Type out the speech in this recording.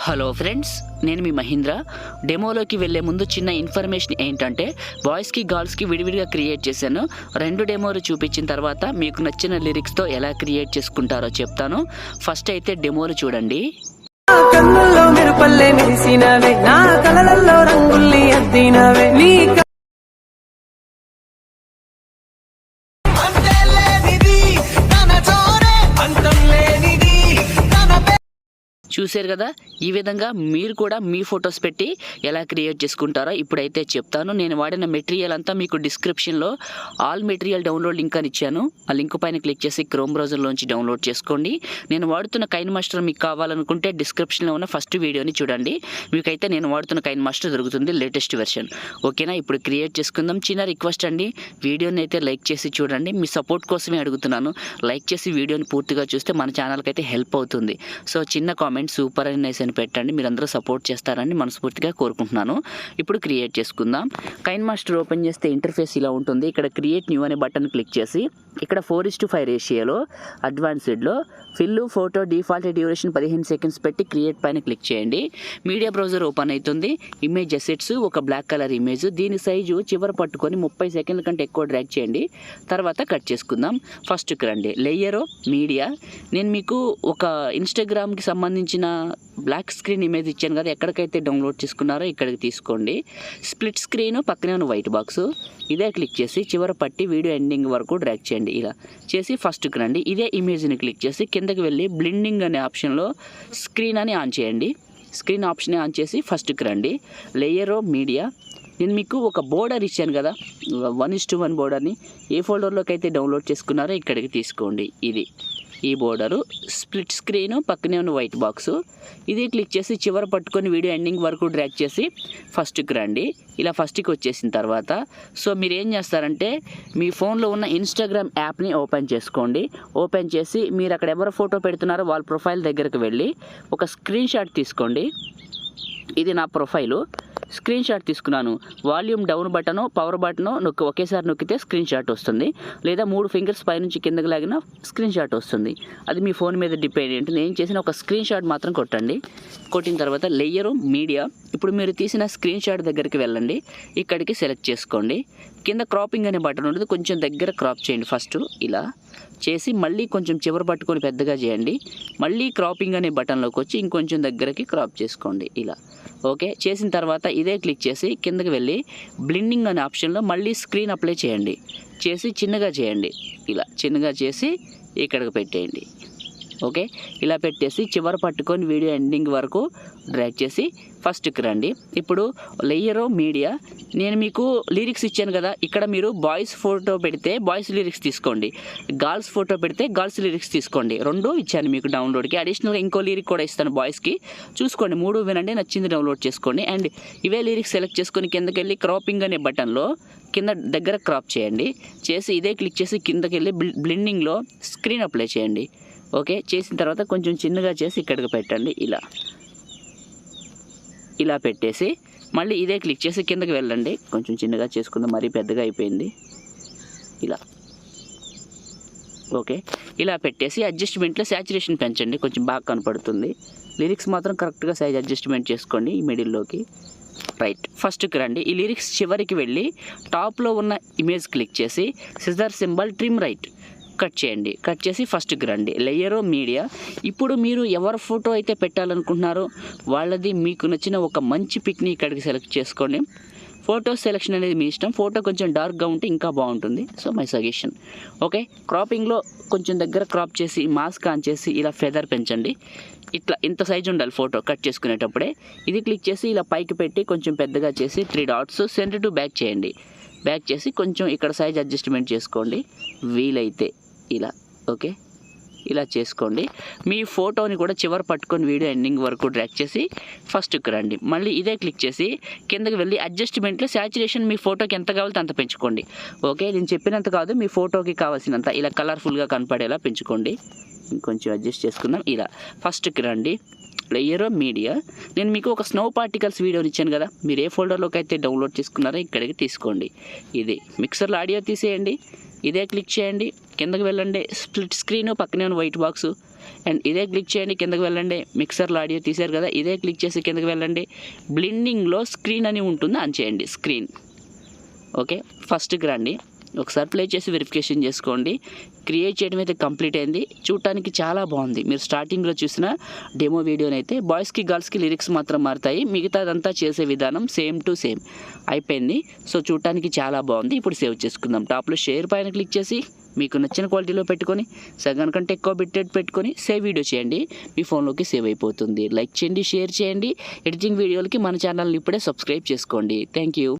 Hello friends, నేను మీ మహేంద్ర. డెమోలోకి వెళ్ళే ముందు చిన్న ఇన్ఫర్మేషన్ ఏంటంటే, బాయ్స్కి గర్ల్స్కి విడివిడిగా క్రియేట్ చేశాను. 2 డెమోలు చూపించిన తర్వాత మీకు నచ్చిన లిరిక్స్తో ఎలా క్రియేట్ చేసుకుంటారో చెప్తాను. ఫస్ట్ అయితే డెమోలు చూడండి. కన్నుల్లో మెరుపల్లే మెరిసినవే, నా కలలలో రంగుల్ని అద్దినవే, నీ చూశారు కదా, ఈ విధంగా మీరు కూడా మీ ఫొటోస్ పెట్టి ఎలా క్రియేట్ చేసుకుంటారో ఇప్పుడైతే చెప్తాను. నేను వాడిన మెటీరియల్ అంతా మీకు డిస్క్రిప్షన్లో ఆల్ మెటీరియల్ డౌన్లోడ్ లింక్ అని ఇచ్చాను. ఆ లింక్ పైన క్లిక్ చేసి క్రోమ్ బ్రౌజర్లోంచి డౌన్లోడ్ చేసుకోండి. నేను వాడుతున్న కైన్మాస్టర్ మీకు కావాలనుకుంటే డిస్క్రిప్షన్లో ఉన్న ఫస్ట్ వీడియోని చూడండి. మీకైతే నేను వాడుతున్న కైన్మాస్టర్ దొరుకుతుంది, లేటెస్ట్ వెర్షన్. ఓకేనా, ఇప్పుడు క్రియేట్ చేసుకుందాం. చిన్న రిక్వెస్ట్ అండి, వీడియోని అయితే లైక్ చేసి చూడండి. మీ సపోర్ట్ కోసమే అడుగుతున్నాను. లైక్ చేసి వీడియోని పూర్తిగా చూస్తే మన ఛానల్కి అయితే హెల్ప్ అవుతుంది. సో చిన్న కామెంట్ సూపర్ అని నైస్ అని పెట్టండి. మీరందరూ సపోర్ట్ చేస్తారని మనస్ఫూర్తిగా కోరుకుంటున్నాను. ఇప్పుడు క్రియేట్ చేసుకుందాం. కైన్మాస్టర్ ఓపెన్ చేస్తే ఇంటర్ఫేస్ ఇలా ఉంటుంది. ఇక్కడ క్రియేట్ న్యూ అనే బటన్ క్లిక్ చేసి ఇక్కడ 4:5 రేషియోలో అడ్వాన్స్డ్లో fill photo default duration 15 seconds పెట్టి క్రియేట్ పైన క్లిక్ చేయండి. మీడియా బ్రౌజర్ ఓపెన్ అవుతుంది. ఇమేజ్ అసెట్స్ ఒక బ్లాక్ కలర్ ఇమేజ్, దీని సైజు చివర పట్టుకొని 30 సెకండ్ల కంటే ఎక్కువ డ్రాగ్ చేయండి. తర్వాత కట్ చేసుకుందాం. ఫస్ట్కి రండి, లేయరు మీడియా. నేను మీకు ఒక ఇన్స్టాగ్రామ్కి సంబంధించిన బ్లాక్ స్క్రీన్ ఇమేజ్ ఇచ్చాను కదా, ఎక్కడికైతే డౌన్లోడ్ చేసుకున్నారో ఇక్కడికి తీసుకోండి. స్ప్లిట్ స్క్రీన్ పక్కనే ఉన్న వైట్ బాక్స్, ఇదే క్లిక్ చేసి చివర పట్టి వీడియో ఎండింగ్ వరకు డ్రాగ్ చేయండి. ఇలా చేసి ఫస్ట్కి రండి. ఇదే ఇమేజ్ని క్లిక్ చేసి కిందకి వెళ్ళి బ్లెండింగ్ అనే ఆప్షన్లో స్క్రీన్ అని ఆన్ చేయండి. స్క్రీన్ ఆప్షన్ ఆన్ చేసి ఫస్ట్కి రండి. లేయర్ మీడియా, నేను మీకు ఒక బోర్డర్ ఇచ్చాను కదా, 1:1 బోర్డర్ని ఏ ఫోల్డర్లోకి అయితే డౌన్లోడ్ చేసుకున్నారో ఇక్కడికి తీసుకోండి. ఇది ఈ బోర్డరు, స్ప్లిట్ స్క్రీన్ పక్కనే ఉన్న వైట్ బాక్స్, ఇది క్లిక్ చేసి చివర పట్టుకొని వీడియో ఎండింగ్ వరకు డ్రాగ్ చేసి ఫస్ట్కి రండి. ఇలా ఫస్ట్కి వచ్చేసిన తర్వాత సో మీరు ఏం చేస్తారంటే మీ ఫోన్లో ఉన్న ఇన్స్టాగ్రామ్ యాప్ని ఓపెన్ చేసుకోండి. ఓపెన్ చేసి మీరు అక్కడ ఎవరు ఫోటో పెడుతున్నారో వాళ్ళ ప్రొఫైల్ దగ్గరకు వెళ్ళి ఒక స్క్రీన్ షాట్ తీసుకోండి. ఇది నా ప్రొఫైలు. స్క్రీన్ షాట్ తీసుకున్నాను. Volume down button power button ఒకేసారి నొక్కితే స్క్రీన్ షాట్ వస్తుంది, లేదా 3 ఫింగర్స్ పైనుంచి కిందకి లాగిన స్క్రీన్ షాట్ వస్తుంది. అది మీ ఫోన్ మీద డిపెండ్ ఉంటుంది. నేను చేసిన ఒక స్క్రీన్ షాట్ మాత్రం కొట్టండి. కొట్టిన తర్వాత లేయరు మీడియా, ఇప్పుడు మీరు తీసిన స్క్రీన్ షాట్ దగ్గరికి వెళ్ళండి. ఇక్కడికి సెలెక్ట్ చేసుకోండి. కింద క్రాపింగ్ అనే బటన్ ఉంటుంది, కొంచెం దగ్గర క్రాప్ చేయండి. ఫస్ట్ ఇలా చేసి మళ్ళీ కొంచెం చివర పట్టుకొని పెద్దగా చేయండి. మళ్ళీ క్రాపింగ్ అనే బటన్లోకి వచ్చి ఇంకొంచెం దగ్గరికి క్రాప్ చేసుకోండి. ఇలా ఓకే చేసిన తర్వాత ఇదే క్లిక్ చేసి కిందకి వెళ్ళి బ్లెండింగ్ అనే ఆప్షన్లో మళ్ళీ స్క్రీన్ అప్లై చేయండి. చేసి చిన్నగా చేయండి. ఇలా చిన్నగా చేసి ఇక్కడికి పెట్టేయండి. ఓకే, ఇలా పెట్టేసి చివర పట్టుకొని వీడియో ఎండింగ్ వరకు డ్రాగ్ చేసి ఫస్ట్కి రండి. ఇప్పుడు లేయరు మీడియా, నేను మీకు లిరిక్స్ ఇచ్చాను కదా, ఇక్కడ మీరు బాయ్స్ ఫోటో పెడితే బాయ్స్ లిరిక్స్ తీసుకోండి, గర్ల్స్ ఫోటో పెడితే గర్ల్స్ లిరిక్స్ తీసుకోండి. 2 ఇచ్చాను మీకు డౌన్లోడ్కి. అడిషనల్గా ఇంకో లిరిక్ కూడా ఇస్తాను బాయ్స్కి, చూసుకోండి. 3 వినండి, నచ్చింది డౌన్లోడ్ చేసుకోండి. అండ్ ఇవే లిరిక్స్ సెలెక్ట్ చేసుకొని కిందకి వెళ్ళి క్రాపింగ్ అనే బటన్లో కింద దగ్గర క్రాప్ చేయండి. చేసి ఇదే క్లిక్ చేసి కిందకి వెళ్ళి బ్లెండింగ్లో స్క్రీన్ అప్లై చేయండి. ఓకే చేసిన తర్వాత కొంచెం చిన్నగా చేసి ఇక్కడికి పెట్టండి. ఇలా పెట్టేసి మళ్ళీ ఇదే క్లిక్ చేసి కిందకి వెళ్ళండి. కొంచెం చిన్నగా చేసుకుందాం, మరీ పెద్దగా అయిపోయింది. ఇలా ఓకే ఇలా పెట్టేసి అడ్జస్ట్మెంట్లో శాచురేషన్ పెంచండి, కొంచెం బాగా కనపడుతుంది. లిరిక్స్ మాత్రం కరెక్ట్గా సైజ్ అడ్జస్ట్మెంట్ చేసుకోండి ఈ మిడిల్లోకి. రైట్, ఫస్ట్కి రండి. ఈ లిరిక్స్ చివరికి వెళ్ళి టాప్లో ఉన్న ఇమేజ్ క్లిక్ చేసి scissor symbol trim right cut చేయండి. కట్ చేసి ఫస్ట్కి రండి. లేయరు మీడియా, ఇప్పుడు మీరు ఎవరి ఫోటో అయితే పెట్టాలనుకుంటున్నారో వాళ్ళది మీకు నచ్చిన ఒక మంచి పిక్ని ఇక్కడికి సెలెక్ట్ చేసుకోండి. ఫోటో సెలెక్షన్ అనేది మీ ఇష్టం. ఫోటో కొంచెం డార్క్గా ఉంటే ఇంకా బాగుంటుంది. So my suggestion. ఓకే, క్రాపింగ్లో కొంచెం దగ్గర క్రాప్ చేసి మాస్క్ ఆన్ చేసి ఇలా ఫెదర్ పెంచండి. ఇట్లా ఇంత సైజు ఉండాలి ఫోటో కట్ చేసుకునేటప్పుడే. ఇది క్లిక్ చేసి ఇలా పైకి పెట్టి కొంచెం పెద్దగా చేసి 3 డాట్స్ సెంటర్ టు బ్యాక్ చేయండి. బ్యాక్ చేసి కొంచెం ఇక్కడ సైజ్ అడ్జస్ట్మెంట్ చేసుకోండి వీలైతే ఇలా. ఓకే ఇలా చేసుకోండి. మీ ఫోటోని కూడా చివరి పట్టుకొని వీడియో ఎండింగ్ వరకు డ్రాగ్ చేసి ఫస్ట్కి రండి. మళ్ళీ ఇదే క్లిక్ చేసి కిందకి వెళ్ళి అడ్జస్ట్మెంట్లో శాచురేషన్ మీ ఫోటోకి ఎంత కావాలో అంత పెంచుకోండి. ఓకే, నేను చెప్పినంత కాదు, మీ ఫోటోకి కావాల్సినంత ఇలా కలర్ఫుల్గా కనపడేలా పెంచుకోండి. ఇంకొంచెం అడ్జస్ట్ చేసుకుందాం. ఇలా ఫస్ట్కి రండి. లేయర్ మీడియా, నేను మీకు ఒక స్నో పార్టికల్స్ వీడియోని ఇచ్చాను కదా, మీరు ఏ ఫోల్డర్లోకి అయితే డౌన్లోడ్ చేసుకున్నారో ఇక్కడికి తీసుకోండి. ఇది మిక్సర్లో ఆడియో తీసేయండి. ఇదే క్లిక్ చేయండి, కిందకి వెళ్ళండి, స్ప్లిట్ స్క్రీన్ పక్కనే ఉన్న వైట్ బాక్స్, అండ్ ఇదే క్లిక్ చేయండి, కిందకి వెళ్ళండి, మిక్సర్లో ఆడియో తీశారు కదా, ఇదే క్లిక్ చేసి కిందకి వెళ్ళండి, బ్లెండింగ్లో స్క్రీన్ అని ఉంటుంది, ఆన్ చేయండి స్క్రీన్. ఓకే, ఫస్ట్కి రండి, ఒకసారి ప్లే చేసి వెరిఫికేషన్ చేసుకోండి. క్రియేట్ చేయడం అయితే కంప్లీట్ అయింది, చూడటానికి చాలా బాగుంది. మీరు స్టార్టింగ్లో చూసిన డెమో వీడియోనైతే బాయ్స్కి గర్ల్స్కి లిరిక్స్ మాత్రం మారుతాయి, మిగతాదంతా చేసే విధానం సేమ్ టు సేమ్ అయిపోయింది. సో చూడటానికి చాలా బాగుంది. ఇప్పుడు సేవ్ చేసుకుందాం. టాప్లో షేర్ పైన క్లిక్ చేసి మీకు నచ్చిన క్వాలిటీలో పెట్టుకొని సగం కంటే ఎక్కువ బిట్టెడ్ పెట్టుకొని సేవ్ వీడియో చేయండి, మీ ఫోన్లోకి సేవ్ అయిపోతుంది. లైక్ చేయండి, షేర్ చేయండి. ఎడిటింగ్ వీడియోలకి మన ఛానల్ని ఇప్పుడే సబ్స్క్రైబ్ చేసుకోండి. Thank you.